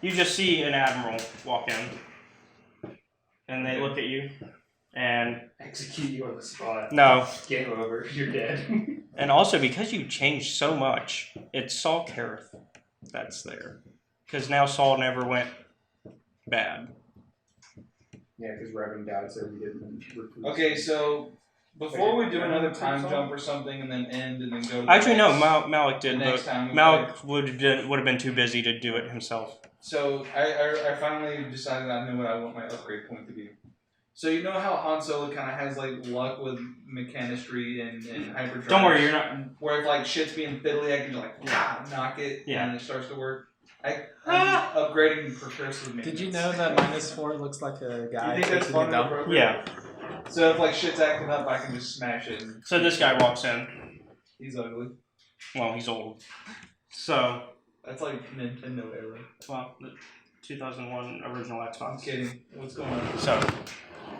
you just see an admiral walk in, and they look at you, and execute you on the spot. No. Game over. You're dead. And also, because you changed so much, it's Saul Kareth that's there. Because now Saul never went bad. Yeah, because Revan died, so we didn't recruit. Okay, so before we do another time jump or something, and then end, and then go. To Actually, no. Malik did, but Malik would have been too busy to do it himself. So I finally decided I knew what I want my upgrade point to be. So you know how Han Solo kind of has like luck with mechanistry and hyperdrive. Don't worry, you're not. Where if like shit's being fiddly, I can just like knock it, and it starts to work. I'm upgrading precursive maintenance. Did you know that -4 looks like a guy? You think that's fun? Yeah. So if like shit's acting up, I can just smash it. So this guy walks in. He's ugly. Well, he's old. So. That's like Nintendo era. Well, the 2001 original Xbox. I'm kidding. What's going on? So.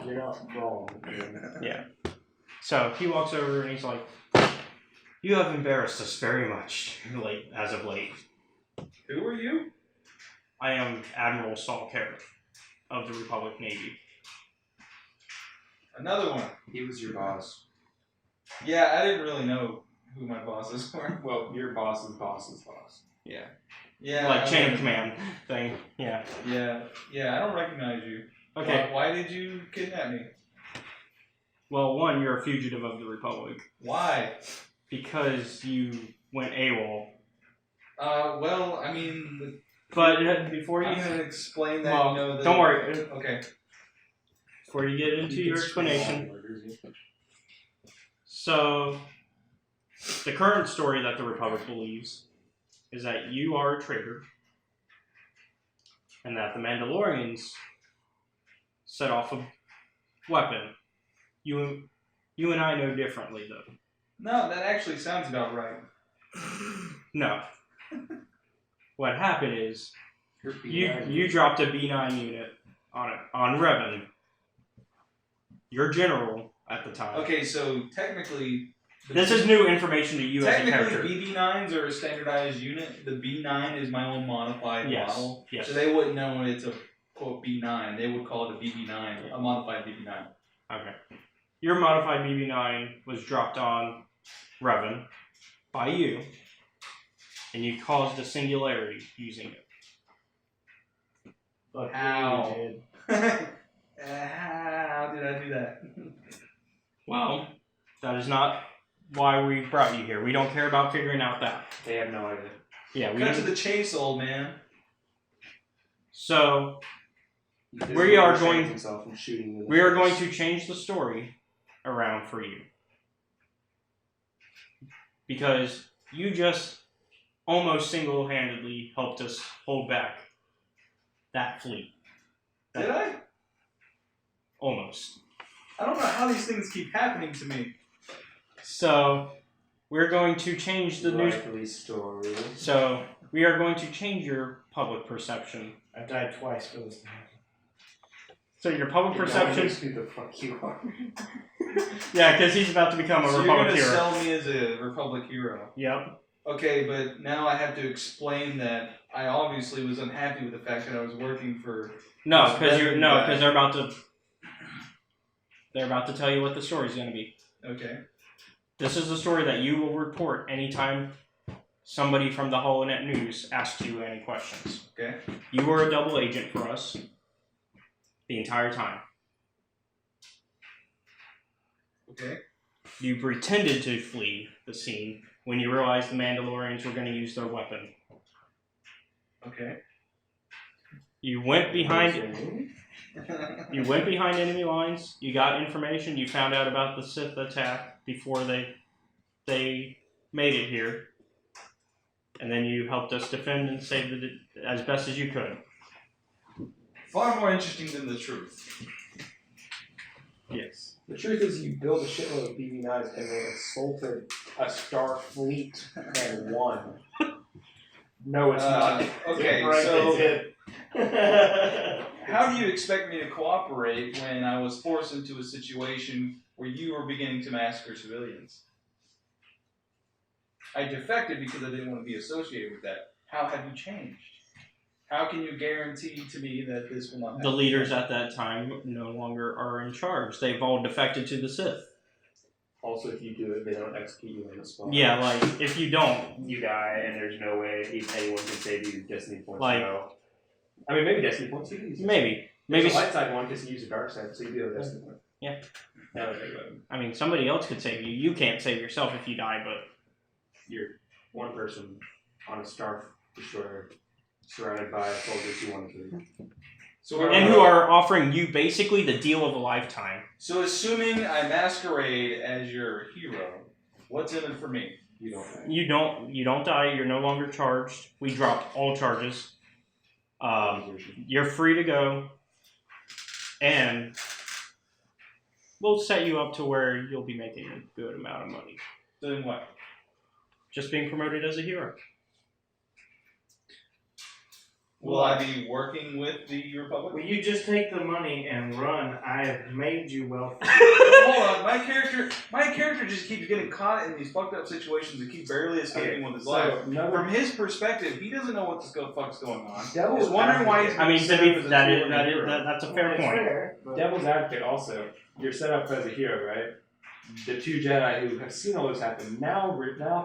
You're not wrong. Yeah. So he walks over and he's like, "You have embarrassed us very much, as of late. Who are you?" I am Admiral Saul Kareth of the Republic Navy. Another one. He was your boss. Yeah, I didn't really know who my bosses were. Well, your boss's boss's boss. Yeah. Yeah. Like chain of command thing. Yeah. Yeah, I don't recognize you. Okay. Why did you kidnap me? Well, one, you're a fugitive of the Republic. Why? Because you went AWOL. Well, I mean... But before you... I'm going to explain that, well, don't worry. Okay. Before you get into your explanation... So, the current story that the Republic believes is that you are a traitor, and that the Mandalorians set off a weapon. You and I know differently, though. No, that actually sounds about right. No. What happened is, you dropped a B9 unit on Revan. Your general at the time. Okay, so technically... This is new information to you as a character. Technically, BB9s are a standardized unit. The B9 is my own modified model. Yes. So they wouldn't know it's a, quote, B9. They would call it a BB9, a modified BB9. Okay. Your modified BB9 was dropped on Revan by you, and you caused a singularity using it. But how? How did I do that? Well, that is not why we brought you here. We don't care about figuring out that. They have no idea. Yeah, we Cut to the chase, old man. So we are going to change the story around for you. Because you just almost single-handedly helped us hold back that fleet. Did I? Almost. I don't know how these things keep happening to me. So we're going to change the news story. So we are going to change your public perception. I've died twice for this. So your public perception. Who the fuck you are? Yeah, because he's about to become a Republic hero. You're gonna sell me as a Republic hero. Yep. Okay, but now I have to explain that I obviously was unhappy with the fact that I was working for. No, because they're about to tell you what the story's going to be. Okay. This is the story that you will report anytime somebody from the HoloNet News asks you any questions. Okay. You were a double agent for us the entire time. Okay. You pretended to flee the scene when you realized the Mandalorians were going to use their weapon. Okay. You went behind enemy lines. You got information. You found out about the Sith attack before they made it here, and then you helped us defend and save it as best as you could. Far more interesting than the truth. Yes. The truth is, you built a shitload of BB9s and they assaulted a star fleet and won. No, it's not. Okay, so how do you expect me to cooperate when I was forced into a situation where you were beginning to massacre civilians? I defected because I didn't want to be associated with that. How have you changed? How can you guarantee to me that this will not happen? The leaders at that time no longer are in charge. They've all defected to the Sith. Also, if you do it, they don't execute you on the spot. Yeah, like, if you don't, You die, and there's no way anyone can save you destiny points. Like- No. I mean, maybe destiny points. You can use maybe. Maybe Maybe, the light side one because you use the dark side, so you do have a destiny point. Yeah. Now that I think about it. I mean, somebody else could save you. You can't save yourself if you die, but You're one person on a Star Destroyer surrounded by soldiers who want to kill you. So and who are offering you basically the deal of a lifetime. So assuming I masquerade as your hero, what's in it for me? You don't die. You don't die. You're no longer charged. We dropped all charges. You're free to go, and we'll set you up to where you'll be making a good amount of money. Doing what? Just being promoted as a hero. Will I be working with the Republic? Will you just take the money and run? I have made you wealthy. Hold on, my character just keeps getting caught in these fucked up situations and keeps barely escaping with his life. From his perspective, he doesn't know what the fuck's going on. Devil's He's wondering why he's advocate. I mean, set to up be, as a that tool is, and that a is, hero. that's a fair point. Fair, but Devil's advocate also, you're set up as a hero, right? The two Jedi who have seen all this happen now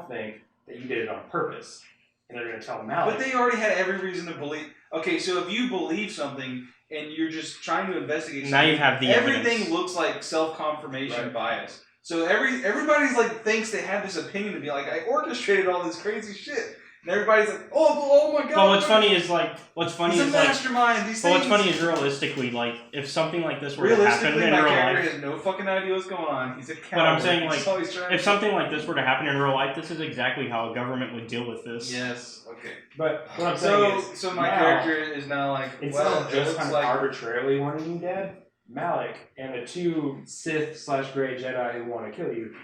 think that you did it on purpose. And they're going to tell Malik. But they already had every reason to believe. Okay, so if you believe something and you're just trying to investigate Now something, you have the everything evidence. looks like self-confirmation Right. bias. So everybody's like thinks they have this opinion to be like, I orchestrated all this crazy shit. And everybody's like, oh my god. But what's funny is like, He's a mastermind. These but what's things. funny is realistically, like, if something like this were to happen Realistically, in my real character life, has no fucking idea what's going on. He's a coward. But I'm saying, like, He's always trying if to- something like this were to happen in real life, this is exactly how a government would deal with this. Yes. Okay. But what I'm saying So is, so my now, character is now like, instead well, of it just looks kind of like arbitrarily wanting you dead, Malik and the two Sith/Grey Jedi who want to kill you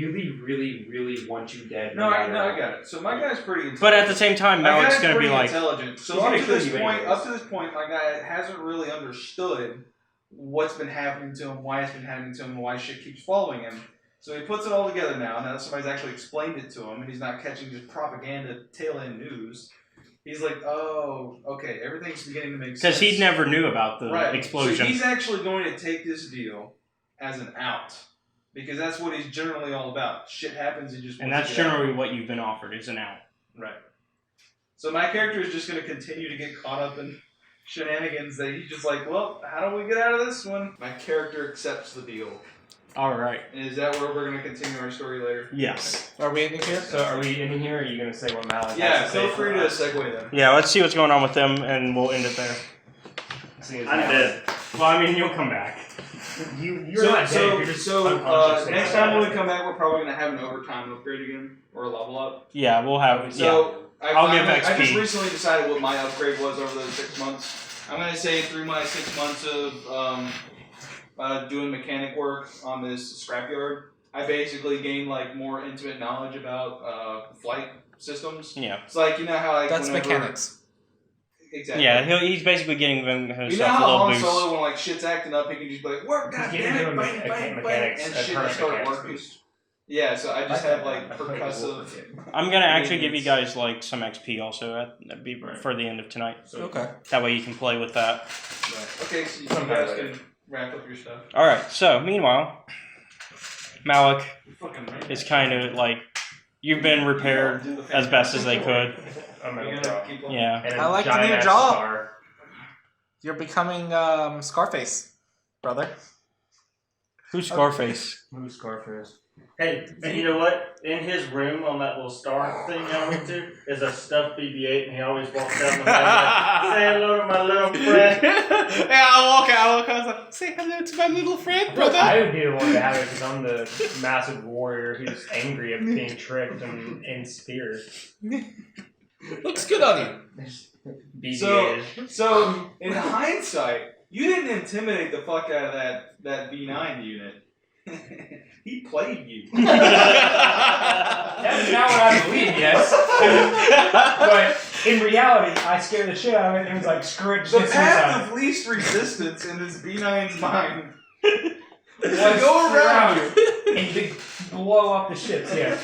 really want you dead. No, I matter got it. So my guy's pretty intelligent. But at the same time, My Malik's guy's going to be pretty like, intelligent. So He's up gonna to kill this you point, anyways. my guy hasn't really understood what's been happening to him, why it's been happening to him, and why shit keeps following him. So he puts it all together now that somebody's actually explained it to him, and he's not catching just propaganda tail end news. He's like, oh, okay, everything's beginning to make sense. because he never knew about the Right. explosion. So he's actually going to take this deal as an out. Because that's what he's generally all about. Shit happens, he just and wants that's to get out. generally what you've been offered, is an out. Right. So my character is just going to continue to get caught up in shenanigans that he's just like, well, how do we get out of this one? My character accepts the deal. All right. And is that where we're going to continue our story later? Yes. Are we ending here? So are we in here, or are you going to say what Malik Yeah, has to say feel for free to us? segue them. Yeah, let's see what's going on with them, and we'll end it there. Seeing as I'm Malik- dead. Well, I mean, you'll come back. You're not dead, you're just unconscious. next time when we come back, we're probably going to have an overtime upgrade again, or a level up. Yeah, we'll have. So I'll give I just XP. recently decided what my upgrade was over those 6 months. I'm gonna say through my 6 months of doing mechanic work on this scrapyard, I basically gained like more intimate knowledge about flight systems. Yeah. It's like you know how like That's whenever, mechanics. Exactly. Yeah, he's basically getting himself You know a how little Han boost. Solo when like shit's acting up, he can just be like, "Work, He's goddammit, getting him bang, bang, bang," mechanics, and a shit current just start mechanics working. boost. Yeah, so I just have like I played the percussive. Wolf again. I'm gonna actually give you Convenience. guys like some XP also Right. for the end of tonight. Okay. That way you can play with that. Right. Okay, so you Sometime guys later. can wrap up your stuff. All right. So meanwhile, Malik Fucking right. is kind of like you've been repaired as best as they could. I'm You gonna gotta drop. keep on- Yeah. And I like the giant new ass job. scar. You're becoming Scarface, brother. Who's Scarface? Who's Scarface? Hey, and you know what? In his room on that little star thing I went to is a stuffed BB-8, and he always walks down the hallway. Say hello to my little friend. Yeah, I'll walk out. I was like, say hello to my little friend, brother. I would be the one to have it because I'm the massive warrior who's angry at being tricked and insecure. Looks good on you. BBA. So, in hindsight, you didn't intimidate the fuck out of that V9 unit. He played you. That's not what I believe, yes. But in reality, I scared the shit out of it and it was like, screw it, just The hit path suicide. of least resistance in this V9's mind. Was I go around you and you blow up the ships, yeah.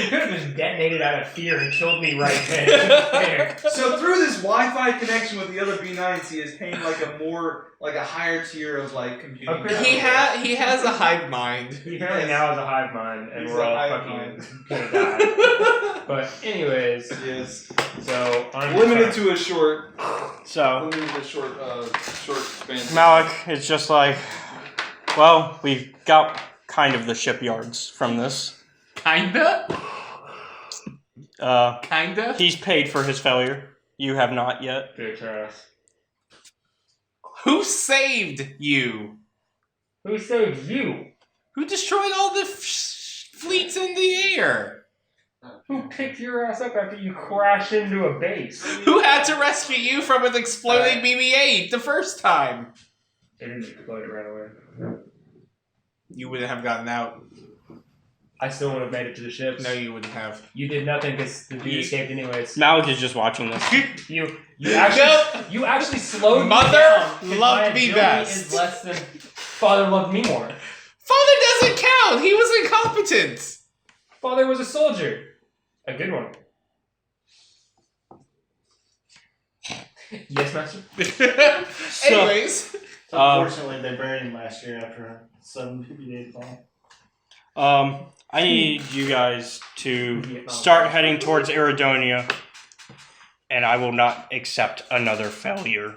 He could have just detonated out of fear and killed me right then. So through this Wi-Fi connection with the other B9s, he has paying like a higher tier of like computing. Apparently- He has a hive mind. He apparently now has a hive mind, and He's we're a all hive fucking mind. gonna die. But anyways, Yes. so Limited to a short So short span. Malik is just like, well, we've got kind of the shipyards from this. Kinda? Kinda? He's paid for his failure. You have not yet. Bitch ass. Who saved you? Who saved you? Who destroyed all the fleets in the air? Who picked your ass up after you crashed into a base? Who had to rescue you from an exploding BB-8 the first time? It didn't explode, it ran away. You wouldn't have gotten out. I still would have made it to the ships. No, you wouldn't have. You did nothing because the dude escaped anyways. Malik is just watching this. You actually slowed me Mother down. 'Cause my loved me agility best. Is less than Father loved me more. Father doesn't count. He was incompetent. Father was a soldier. A good one. Yes, master? Anyways. Unfortunately, they buried him last year after a sudden BB-8 bomb. I need you guys to start heading towards Eridonia, and I will not accept another failure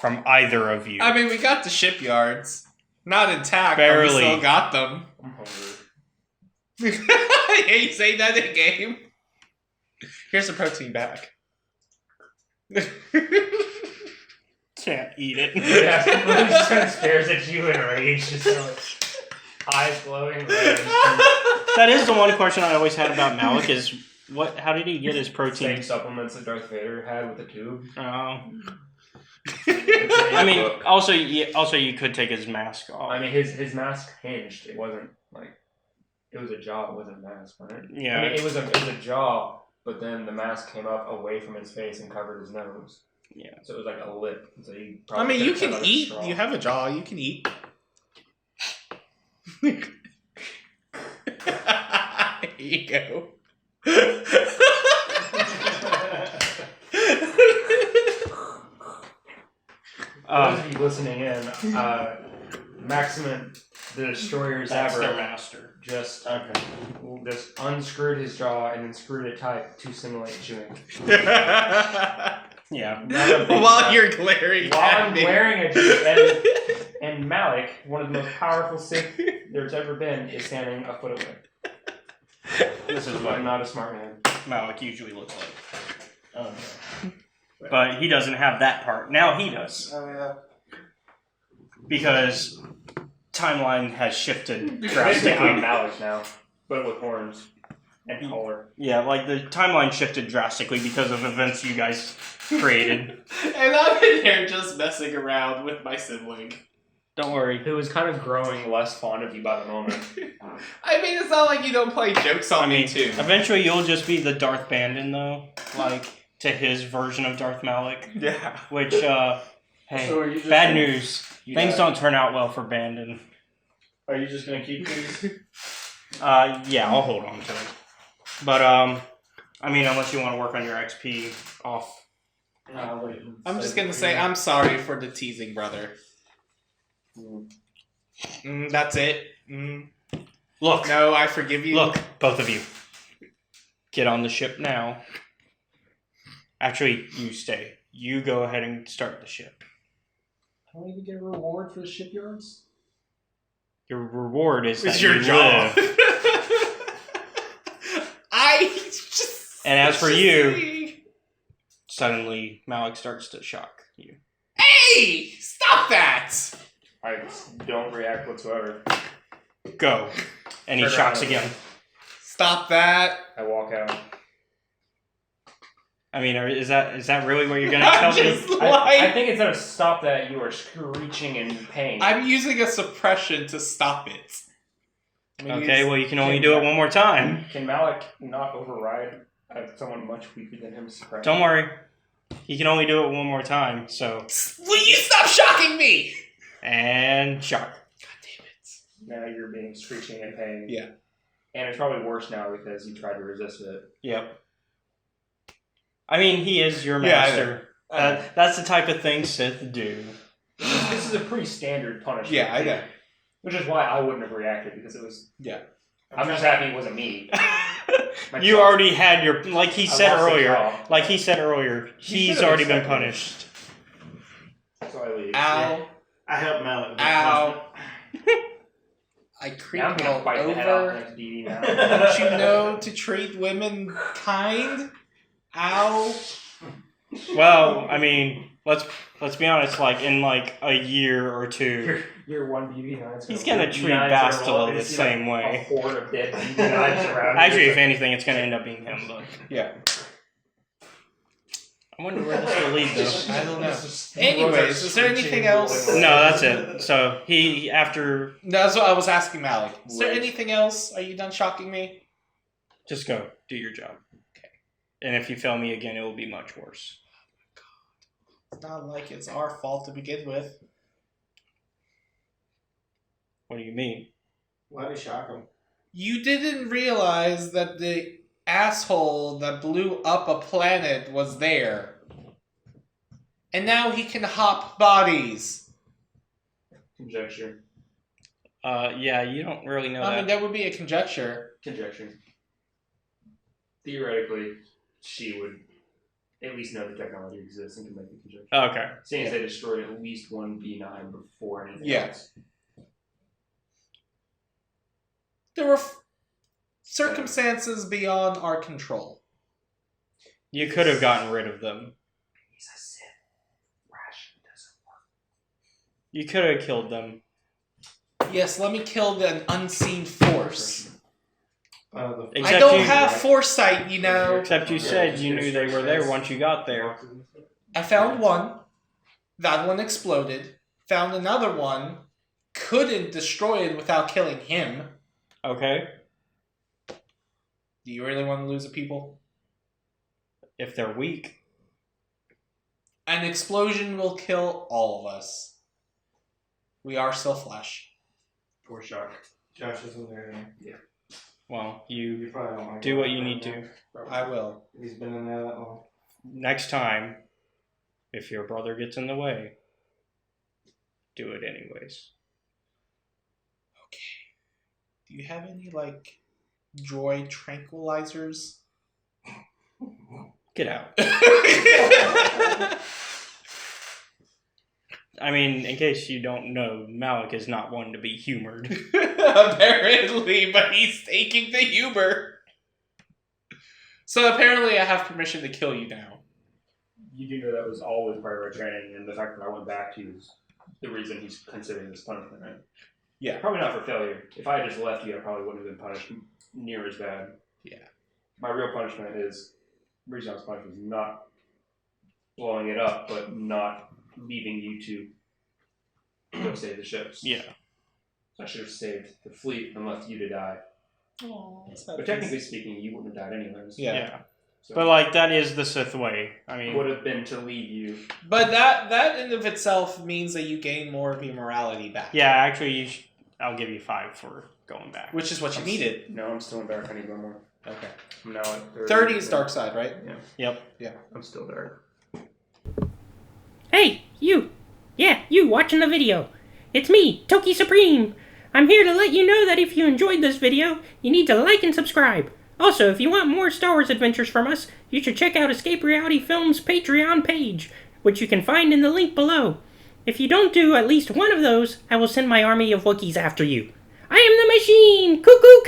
from either of you. I mean, we got the shipyards. Not intact, Barely. but we still got them. I'm hungry. Yeah, you say that in game. Here's the protein back. Can't eat it. Yeah, he just kind of stares at you in rage, just like eyes glowing red. That is the one question I always had about Malik is how did he get his Same protein? supplements that Darth Vader had with the tube. Oh. It's in I the mean, book. also you could take his mask off. I mean, his mask hinged. It wasn't like it was a jaw. It wasn't a mask, right? Yeah. I mean, it was a jaw, but then the mask came up away from his face and covered his nose. Yeah. So it was like a lip. So you I probably mean, you could've can cut out a eat. straw. You have a jaw. You can eat. Here you go. For those of you listening in, Maximin, the Destroyer That's their Zabra, master. just unscrewed his jaw and then screwed it tight to simulate chewing. Yeah. While you're glaring While at I'm me. glaring at you, and Malik, one of the most powerful Sith there's ever been, is standing a foot away. This is I'm what not a smart man. Malik usually looks like. But he doesn't have that part. Now he does. Oh yeah. Because timeline has shifted Basically, I'm drastically. Malik now, but with horns and collar. Yeah, like the timeline shifted drastically because of events you guys created. And I'm in here just messing around with my sibling. Don't worry. Who was kind of growing less fond of you by the moment. I mean, it's not like you don't play jokes on me, too. Eventually you'll just be the Darth Bandon, though. Like, to his version of Darth Malik. Yeah. Which, hey, So are you just bad gonna- news. Things don't turn out well for Bandon. Are you just gonna keep these? Yeah, I'll hold on to it. But, I mean, unless you want to work on your XP off. No, wait. I'm just gonna say I'm sorry for the teasing, brother. That's it. Look, No, I forgive you. look, both of you. Get on the ship now. Actually, you stay. You go ahead and start the ship. Don't even get a reward for the shipyards? Your reward is It's that your you job. live. I just. And as for just you- saying. Suddenly, Malik starts to shock you. Hey! Stop that! I don't react whatsoever. Go. And he Turn shocks around. again. Stop that! I walk out. I mean, is that really what you're going to I'm tell me? just I like. think instead of stop that, you are screeching in pain. I'm using a suppression to stop it. Okay, well, you can only do it one more time. Can Malik not override someone much weaker than him? Suppress? Don't worry. He can only do it one more time, so... Will you stop shocking me? And shock. God damn it. Now you're being screeching in pain. Yeah. And it's probably worse now because you tried to resist it. Yep. I mean, he is your Yeah, I master. That's the type of thing Sith do. This is a pretty standard punishment. Yeah, I know. Which is why I wouldn't have reacted, because it was... Yeah. I'm just happy it wasn't me. You already had your... Like he said lost the earlier. jaw. Like he said earlier, He he's should've already been accepted it. punished. So I leave. Ow. I helped Malik. Ow. I creep Now I'm gonna all bite the head off over. next DD now. Don't you know to treat women kind? Ow. Well, I mean, let's be honest. Like in like a year or two, Your one BB9's he's gonna treat Bastila the same way. A horde of dead BB9s around. Actually, if anything, it's gonna end up being him. But Yeah. I wonder where this will lead though. I don't know. Anyways, is there anything else? No, that's it. So he after No, that's what I was asking Malik. Is there anything else? Are you done shocking me? just go do your job. Okay. And if you fail me again, it will be much worse. It's not like it's our fault to begin with. What do you mean? Why did he shock him? You didn't realize that the asshole that blew up a planet was there. And now he can hop bodies. Conjecture. Yeah, you don't really know I mean, that. that would be a conjecture. Conjecture. Theoretically, she would at least know the technology exists and can make the conjecture. Okay. Seeing as they destroyed at least one B9 before anything Yeah. else. There were circumstances beyond our control. You could have gotten rid of them. He's a Sith. Ration doesn't work. You could have killed them. Yes, let me kill an unseen force. Except I don't you, have foresight, you know. Except you said you knew they were there once you got there. I found one. That one exploded. Found another one. Couldn't destroy it without killing him. Okay. Do you really want to lose a people? If they're weak. An explosion will kill all of us. We are still flesh. Poor Shock. Josh isn't there anymore. Well, You you probably don't like do him. what you need to. I will. He's been in there that long. Next time, if your brother gets in the way, do it anyways. Do you have any, like, droid tranquilizers? Get out. I mean, in case you don't know, Malik is not one to be humored. Apparently, but he's taking the humor. So apparently I have permission to kill you now. You do know that was always part of our training, and the fact that I went back to you is the reason he's considering this punishment, right? Yeah. Probably not for failure. If I had just left you, I probably wouldn't have been punished near as bad. Yeah. My real punishment is, the reason I was punished was not blowing it up, but not leaving you to go save the ships. Yeah. I should have saved the fleet and left you to die. Oh, But technically speaking, you wouldn't have died anyways. Yeah. So But, like, that is the Sith way. I mean, would have been to leave you. But that in of itself means that you gain more of your morality back. yeah, actually, I'll give you 5 for going back. Which is what you needed. No, I'm still in dark. I need one more. Okay. I'm now at 30 is dark side, right? Yep. I'm still dark. Hey, you! Yeah, you watching the video. It's me, Toki Supreme. I'm here to let you know that if you enjoyed this video, you need to like and subscribe. Also, if you want more Star Wars adventures from us, you should check out Escape Reality Films' Patreon page, which you can find in the link below. If you don't do at least one of those, I will send my army of Wookiees after you. I am the machine! Cuckoo!